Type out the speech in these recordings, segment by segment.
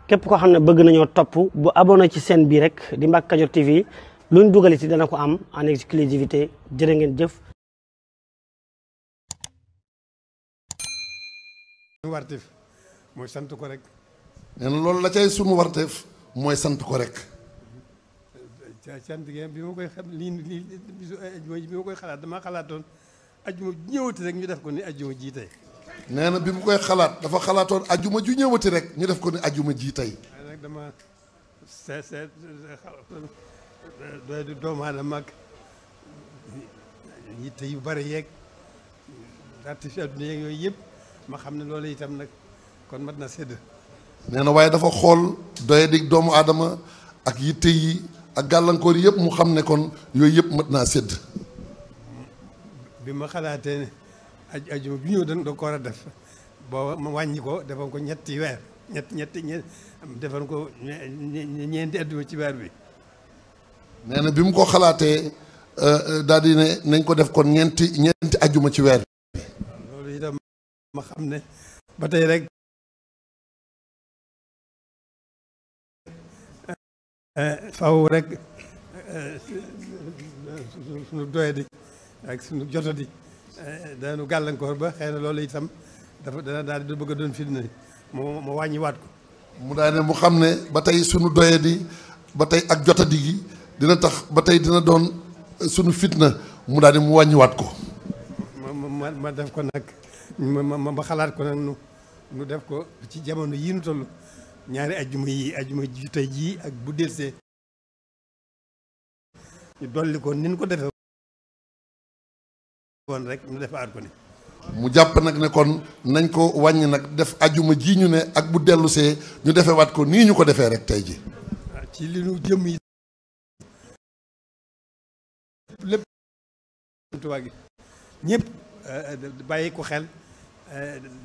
képp koo xam ne bëgg nañoo topp bu abonné ci chaîne bii rek di Mbacke Kadior TV luñ dugal ci dana ko am en exclusivité jërë ngeen jëf. warteef mooy sant ko rek. nee na loolu la cay sunu warteef mooy sant ko rek. sant gi bi ma koy xam lii bisu ajjuma bi ma koy xalaat damaa xalaatoon ajjuma ju ñëwati rek ñu def ko ni ajjuma ji tey. nee na bi mu koy xalaat dafa xalaatoon ajjuma ju ñëwati rek ñu def ko ni ajjuma ji tey. waaye nag dama seet doy du doomu aadama ak yitte yu bari yeeg artifice adduna yeeg yooyu yëpp ma xam ne loolu itam nag kon mat na sédd. nee na waaye dafa xool doye dig doomu aadama ak yitte yi ak gàllankoor yi yëpp mu xam ne kon yooyu yëpp mat naa sédd. bi ma xalaatee ne ajjuma bi ñëw da ko war a def booba ma wàññi ko defoon ko ñetti weer defoon ko ñeenti ajjuma ci weer bi. nee na bi mu ko xalaatee daal di ne nañ ko def kon ñeenti ajjuma ci weer bi. loolu itam ma xam ne ba tey rek faw rek suñu doyadi ak suñu jotadi dañu gàllankoor ba xëy na loolu itam dana daal di bëgg a doon fitna moo wàññiwaat ko. mu daal ne mu xam ne ba tey suñu doyadi ba tey ak jotadi gi dina tax ba tey dina doon suñu fitna mu daal di mu wàññiwaat ko. ma def ko nag ma xalaat ko nag nu def ko ci jamono yii nu toll ñaari ajjuma ji tey jii ak bu delsee ñu dolli ko ni ñu ko defee woon rek ñu defaat ko ni. mu jàpp nag ne kon nañ ko wàññi nag def ajjuma ji ñu ne ak bu dellusee ñu defewaat ko nii ñu ko defee rek tey ji. ci li nu jëm yi lépp Tuubaa gi ñëpp bàyyi ko xel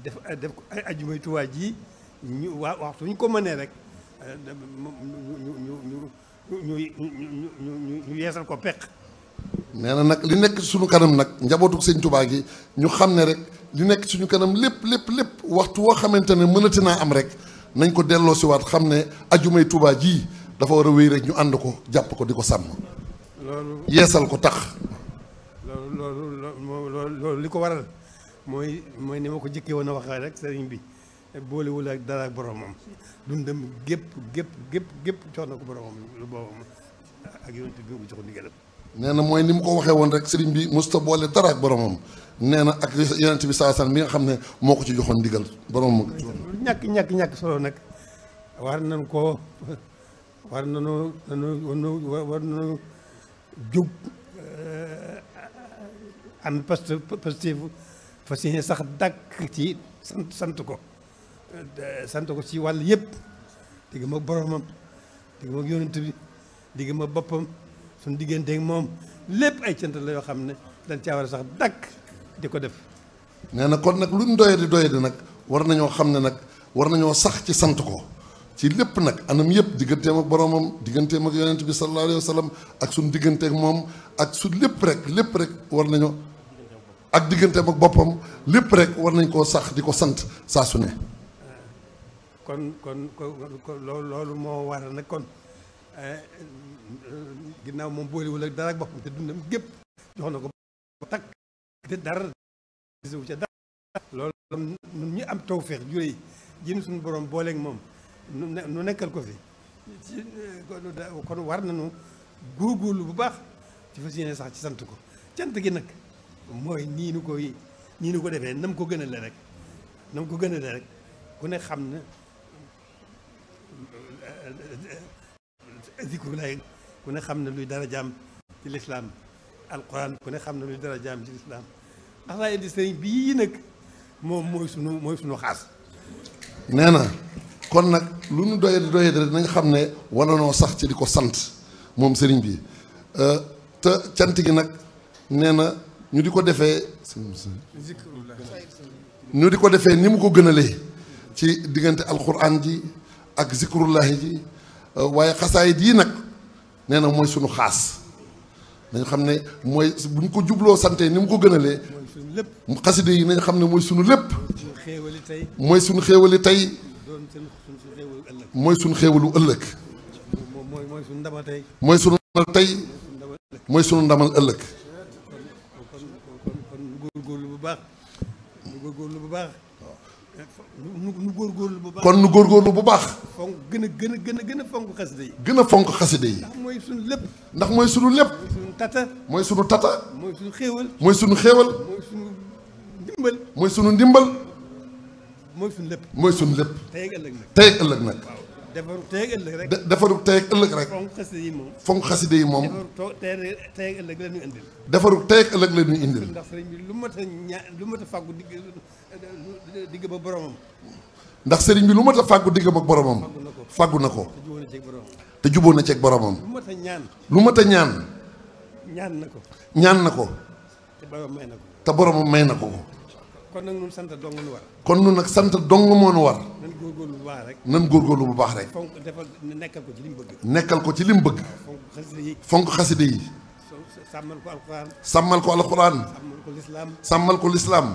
def ko ay ajjumay Tuubaa ji ñu waxtu ñu ko mënee rek ñu yeesal ko peq. nee na nag li nekk suñu kanam nag njabootu sëñ Tuubaa gi ñu xam ne rek li nekk suñu kanam lépp waxtu woo xamante ne mënati naa am rek nañ ko delloo si waat xam ne ajjumay Tuubaa ji dafa war a wéy rek ñu ànd ko jàpp ko di ko sàmm. loolu yeesal ko tax. loolu li ko waral mooy ni ma ko jëkkee woon a waxee rek sëriñ bi boolewul ak dara ak boromam dundam gépp jox na ko boromam lu boobam ak yonent bi mu jox ndigalam. nee na mooy ni mu ko waxee woon rek sëriñ bi musta boole dara ak boromam nee na ak yonent bi saa bi nga xam ne moo ko ci joxoon ndigal boromam. ñàkk solo nag war nañu jóg ànd positif fas yéene sax dàkk ci sant ko ci wàll yëpp digg ma boromam digg ma yonent bi digg ma boppam suñu digganteeg moom lépp ay cant la yoo xam ne dañ caa war a sax dàkk di ko def. nee na kon nag luñ doyadi nag war nañoo xam ne nag war nañoo sax ci sant ko ci lépp nag anam yëpp digganteem ak boromam digganteem ak yonent bi sallallahu alayhi wa sallam ak suñu digganteeg moom ak su lépp rek war nañoo ak digganteem ak boppam lépp rek war nañ koo sax di ko sant saa su ne. kon loolu moo waral nag kon ginnaaw moom boolewul ak dara ak boppam te dundam gépp jox na ko takk te dara wu ca dara. loolu ñun ñu am tawfeex juree ji suñu borom booleeg moom nu nekkal ko fi kon war nañu góorgóorlu bu baax ci fas yéene sax ci sant ko cant gi nag mooy nii nu ko defee nam ko gënale rek ku ne xam ne zikrulaay ku ne xam ne luy dara jaam ci lislaam alquran ku ne xam ne luy dara jaam ci lislaam xasaay di sëriñ bii nag moom mooy sunu xaas. nee na kon nag lu nu doyadi rek nañ xam ne wala noo sax ci di ko sant moom sëriñ bi te cant gi nag nee na ñu di ko defee ni mu ko gënalee ci diggante alquran ji ak zikrullahi ji waaye xasaayit yi nag nee na mooy sunu xaas dañu xam ne mooy bu ñu ko jubloo sante ni mu ko gënalee xaside yi nañ xam ne mooy sunu lépp mooy sunu xéewali tey mooy sunu xéewalu ëllëg. mooy sunu ndamal tey. mooy sunu ndamal tey. mooy sunu ndamal ëllëg. kon nu góorgóorlu bu baax. nu góorgóorlu bu baax. nu góorgóorlu bu baax. kon nu góorgóorlu bu baax. fonk gën a fonk xasida yi. gën a fonk xasida yi. ndax mooy sunu lépp. ndax mooy sunu lépp. mooy sunu tata. mooy sunu tata. mooy sunu xéewal. mooy sunu xéewal. mooy sunu ndimbal. mooy sunu ndimbal. mooy sunu lépp. mooy sunu lépp. tey ak ëllëg nag. tey ak ëllëg nag. waaw defaru tey ak ëllëg rek. defaru tey ak ëllëg rek. fonk xasida yi moom. fonk xasida yi moom. defaru tey ak ëllëg la ñuy indil. defaru tey ak ëllëg la ñuy indil. ndax sëriñ bi lu mat a fàggu digg ba boromam. ndax sëriñ bi lu mat a fàggu diggam ak boromam. fàggu na ko. te jubóo na ceeg boromam. lu mat a ñaan. lu mat a ñaan. ñaan na ko. ñaan na ko. te boromam may na ko. te boromam may na ko. kon nag ñun sant dong nu war. kon nun nag sant dong moo nu war. nan góorgóorlu bu baax rek. nan góorgóorlu bu baax rek. fonk defal nekkal ko ci li mu bëgg. nekkal ko ci li mu bëgg. fonk xasida yi. fonk xasida yi. sàmmal ko alxuraan. sàmmal ko alxuraan. sàmmal ko lislaam. sàmmal ko lislaam.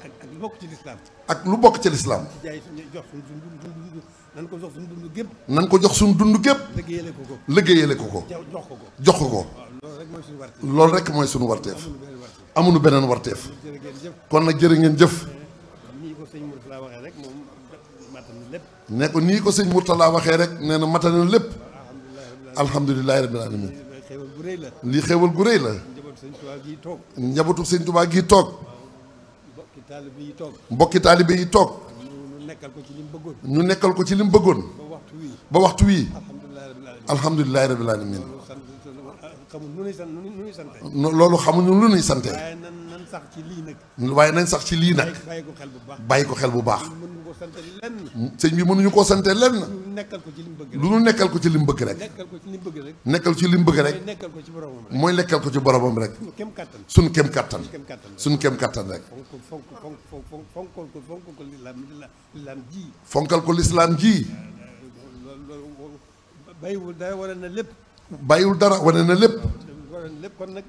ak lu bokk ci lislaam. ak lu bokk ci lislaam. jaay jox suñu dund nan ko jox suñu dund gépp. nan ko jox suñu dund gépp. liggéeyale ko ko. liggéeyale ko ko. jox ko ko. jox ko ko. loolu rek mooy suñu warteef. amuñu beneen warteef. kon nag jërë ngeen jëf. nii ko sëñ Mourtala waxee rek moom matal na lépp. ne ko nii ko sëñ Mourtala waxee rek nee na matal na lépp. alhamdulilahi rabbil alamin. xéewal gu rëy la. lii xéewal gu rëy la. njabootu sëñ Tuubaa gii toog. njabootu sëñ Tuubaa gii toog. mbokki taalibe yi toog. mbokki taalibe yi toog. ñu nekkal ko ci li mu bëggoon. ñu nekkal ko ci li mu bëggoon. ba waxtu wii. alhamdulilahi rabbil alamin. loolu xamuñu lu nuy sante. waaye nan sax ci lii nag. waaye nañ sax ci lii nag. bàyyi ko xel bu baax. bàyyi ko xel bu baax. mënuñu ko sante lenn. sëñ bi mënuñu koo sante lenn. nekkal ko ci li mu bëgg. lu nu nekkal ko ci li mu bëgg rek. nekkal ko ci li mu bëgg rek. nekkal ci li mu bëgg rek. nekkal ko ci boromam rek. mooy nekkal ko ci boromam rek. kem kattan. suñ kem kattan. suñ kem kattan rek. fonkal ko lislaam ji. fonkal ko lislaam ji. bàyyiwul dara wane na lépp. bàyyiwul dara wane na lépp. lépp kon nag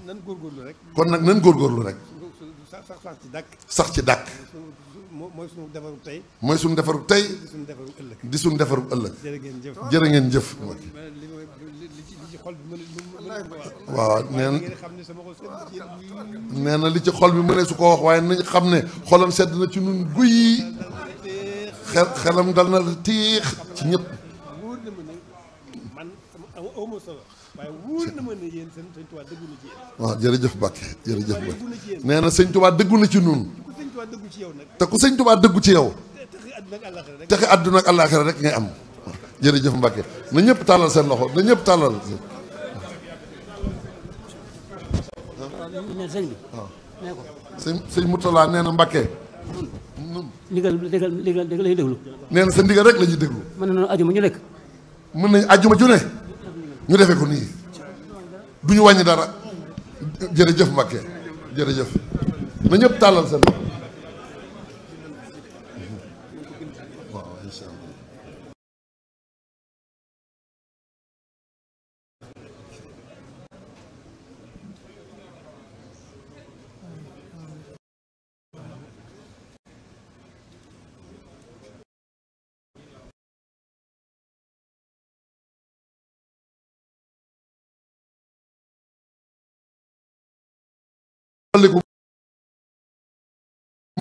nan góorgóorlu rek. kon nag nan góorgóorlu rek. sax ci dàkk. sax ci dàkk. mooy suñu defaru tey. mooy suñu defaru tey. di suñu defaru ëllëg. di suñu defaru ëllëg. jërë ngeen jëf. jërë ngeen jëf. li ci xol bi waaw nee na li ci xol bi mënee su ko wax waaye nañ xam ne xolam sedd na ci nun guy. xelam dal na tiix ci ñëpp. wóor na ma ne man awma solo waaye wóor na ma ne yéen sëñ Tuubaa dëggu na ci yéen. waaw jërëjëf Mbacke jërëjëf Mbacke nee na sëñ Tuubaa dëggu na ci nun te ku sëñ Tuubaa dëggu ci yow texe àdduna ak àllaaxira rek ngay am. jërëjëf Mbacke na ñëpp tàllal seen loxo na ñëpp tàllal. sëñ bi nee ko sëñ Mourtala nee na Mbacke. ndigal la ñuy déglu. nee na sa ndigal rek la ñuy déglu. mën nañu ajuma ñu nekk. mën nañ ajuma ju ne ñu defee ko nii du ñu wàññi dara. jërëjëf Mbacke jërëjëf na ñëpp tàllal seen loxo. waaw incha allah.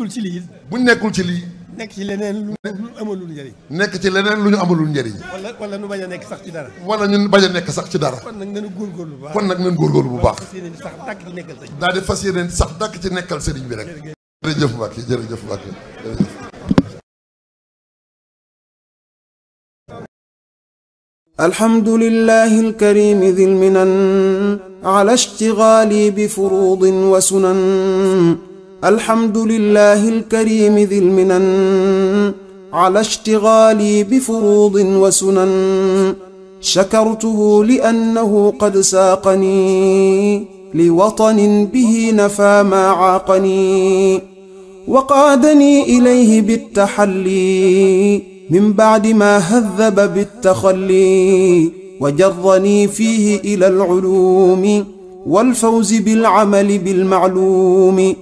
nekkul ci lii. buñ nekkul ci lii. nekk ci leneen lu amalul njëriñ. nekk ci leneen lu ñu amalul njëriñ. wala nu bañ a nekk sax ci dara. wala ñun bañ a nekk sax ci dara. kon nag nañu góorgóorlu bu baax. kon nag nañ góorgóorlu bu baax. fas yéene sax dàkk ci nekkal sëriñ. daal di fas yéene sax dàkk ci nekkal sëriñ bi rek. jërëjëf Mbacke jërëjëf Mbacke jërëjëf. الحمد لله الكريم ذي المنن على اشتغالي بفروض وسنن. الحمد لله الكريم ذي المنن على اشتغالي بفروض وسنن. شكرته لأنه قد ساقني لوطن به نفى ما عاقني وقادني إليه بالتحلي من بعد ما هذب بالتخلي وجرني فيه إلى العلوم والفوز بالعمل بالمعلوم.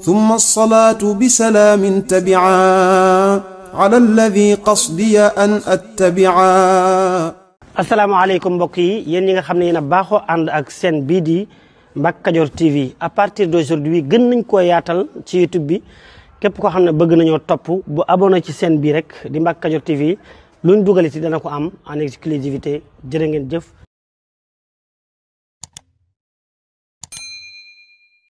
ثم الصلاة بسلام تبعا على الذي قصدي أن أتبعا. asalaamaaleykum mbokk yi yéen ñi nga xam ne yéen a baaxoo ànd ak seen bii di Mbacke Kadior TV à partir d'aujourd'hui gën nañ koo yaatal ci YouTube bi képp koo xam ne bëgg nañoo topp bu abonné ci seen bii rek di Mbacke Kadior TV luñ dugal ci dana ko am en exclusivité jërë ngeen jëf.